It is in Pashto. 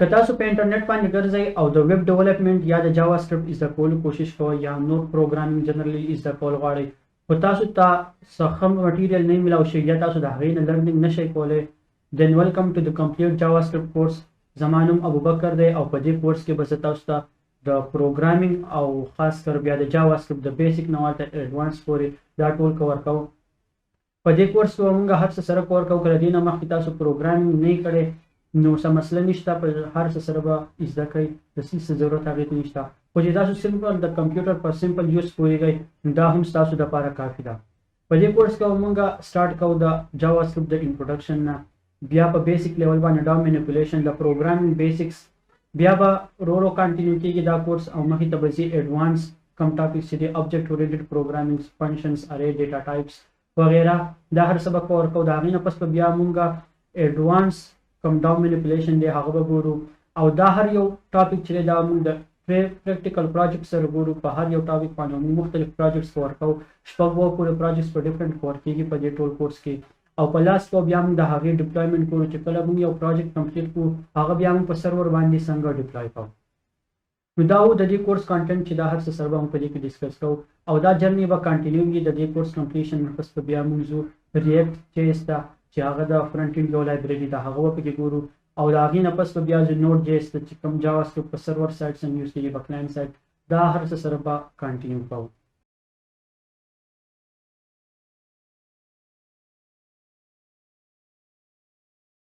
که تاسو په انټرنیټ باندې ګرځئ او د ویب ډیولپمنٹ یا د جاوا سکرپټ زده کولو کوشش کوئ یا نور پروګرامینګ جنرالي زده کول غواړئ خو تاسو ته څه ښه مټیریل نه میلاو شي یا تاسو د هغې نه لرنینګ نشئ کولی دین ویلکم ټو د کمپلیټ جاوا سکرپټ کورس. زما نوم ابوبکر دی او په دې کورس کې به زه تاسو ته د پروګرامینګ او خاص کر بیا د جاوا سکرپټ د بیسک نه تر ایډوانس پورې دا ټول کور کوو. په دې کورس کې موږ هر څه سره کور کوو. کله دې نه مخکې تاسو پروګرامینګ نه کړی نو څه مسله نشته، په هر څه سره به زده کوئ، د څه ضرورت هغې ته نشته. خو چې تاسو سمپل د کمپیوټر په سمپل یوز پوهېږئ دا هم ستاسو دپاره کافي ده. په دې کورس کې موږ سټارټ کوو د جاوا سکرپټ د انټروډکشن نه، بیا په بیسک لیول باندې ډا مینیپولیشن د پروګرامینګ بیسکس، بیا به رولو کنټینیو کېږي دا کورس او مخې ته به ځي ایډوانس کم ټاپکس چې دي آبجیکټ اورینټډ پروګرامینګ، فنکشنز، ارې، ډیټا ټایپس وغیره، دا هر څه به کور کوو. د هغې نه پس به بیا موږ ایډوانس کوم ډا مینیپولیشن دی هغه به ګورو او دا هر یو ټاپک چې دی دا موږ د پریکټیکل پروجیکټ سره ګورو. په هر یو ټاپک باندې موږ مختلف پروجیکټس کور کوو، شپږ پورې پروجیکټس په ډفرنټ کور کېږي په دې ټول کورس کې او په لاس کې بیا موږ د هغې ډپلایمنټ کوو چې کله موږ یو پروجیکټ کمپلیټ کړو هغه بیا موږ په سرور باندې څنګه ډپلای کوو. نو دا و د دې کورس کانټینټ چې دا هر څه سره به موږ په دې کې ډسکس کوو او دا جرني به کنټینیو وي. د دې کورس کمپلیشن نه پس به بیا موږ ځو ریاکټ جیس ته چې هغه د فرنټ اینډ یو لایبرري ده هغه به پکې ګورو او د هغې نه پس به بیا ځو نوډ جیس ته چې کوم جاوا سکرپټ په سرور سایټ سم یوز کېږي په کلاینټ سایټ، دا هر څه سره به کنټینیو کوو.